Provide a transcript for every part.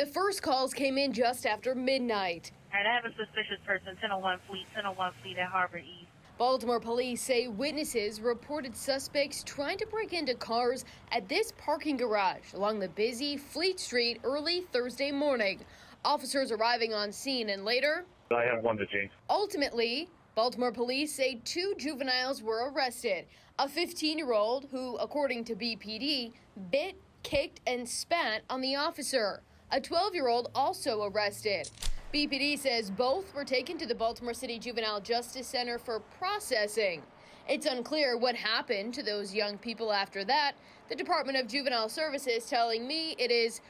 The first calls came in just after midnight. All right, I have a suspicious person, 1001 Fleet at Harbor East. Baltimore police say witnesses reported suspects trying to break into cars at this parking garage along the busy Fleet Street early Thursday morning. Officers arriving on scene and later, I have one to change. Ultimately, Baltimore police say 2 juveniles were arrested. A 15-year-old who, according to BPD, bit, kicked, and spat on the officer. A 12-year-old also arrested. BPD says both were taken to the Baltimore City Juvenile Justice Center for processing. It's unclear what happened to those young people after that. The Department of Juvenile Services telling me it is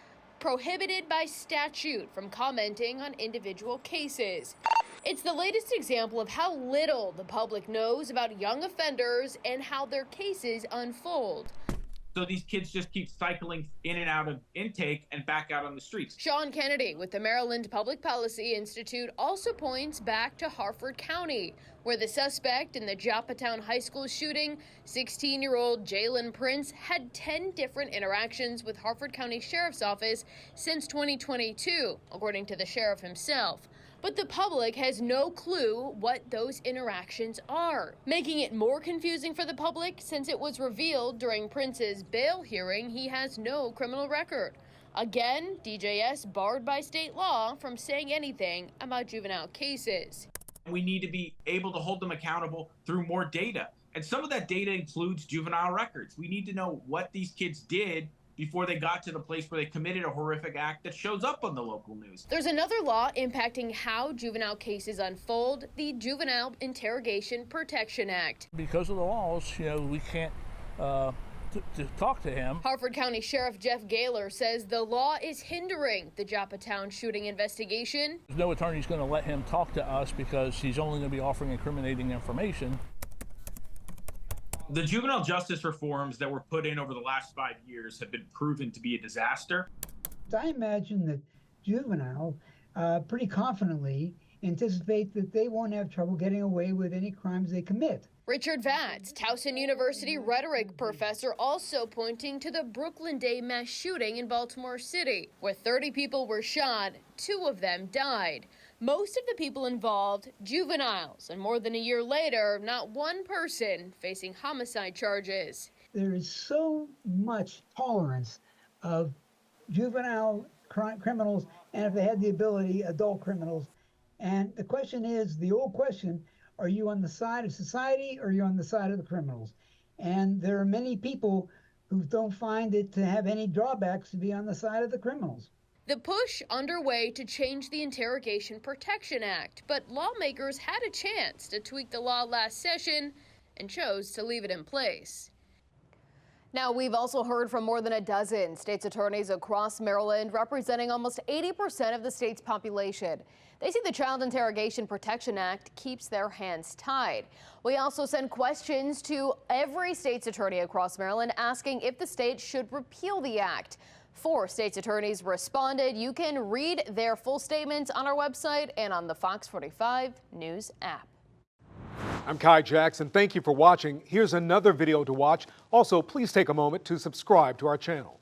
prohibited by statute from commenting on individual cases. It's the latest example of how little the public knows about young offenders and how their cases unfold. So these kids just keep cycling in and out of intake and back out on the streets. Sean Kennedy with the Maryland Public Policy Institute also points back to Harford County, where the suspect in the Joppatown High School shooting, 16-year-old Jalen Prince, had 10 different interactions with Harford County Sheriff's Office since 2022, according to the sheriff himself. But the public has no clue what those interactions are, making it more confusing for the public since it was revealed during Prince's bail hearing he has no criminal record. Again, DJS barred by state law from saying anything about juvenile cases. We need to be able to hold them accountable through more data. And some of that data includes juvenile records. We need to know what these kids did before they got to the place where they committed a horrific act that shows up on the local news. There's another law impacting how juvenile cases unfold, the Juvenile Interrogation Protection Act. Because of the laws, we can't to talk to him. Harford County Sheriff Jeff Gaylor says the law is hindering the Joppatown shooting investigation. No attorney's going to let him talk to us because he's only going to be offering incriminating information. The juvenile justice reforms that were put in over the last 5 years have been proven to be a disaster. I imagine that Juvenile pretty confidently anticipate that they won't have trouble getting away with any crimes they commit. Richard Vatz, Towson University rhetoric professor, also pointing to the Brooklyn Day mass shooting in Baltimore City, where 30 people were shot, 2 of them died. Most of the people involved, juveniles, and more than a year later, not one person facing homicide charges. There is so much tolerance of juvenile criminals, and if they had the ability, adult criminals. And the question is, the old question, are you on the side of society or are you on the side of the criminals? And there are many people who don't find it to have any drawbacks to be on the side of the criminals. The push underway to change the Interrogation Protection Act, but lawmakers had a chance to tweak the law last session and chose to leave it in place. Now, we've also heard from more than a dozen state's attorneys across Maryland, representing almost 80% of the state's population. They say the Child Interrogation Protection Act keeps their hands tied. We also sent questions to every state's attorney across Maryland asking if the state should repeal the act. 4 state's attorneys responded. You can read their full statements on our website and on the Fox 45 News app. I'm Kai Jackson. Thank you for watching. Here's another video to watch. Also, please take a moment to subscribe to our channel.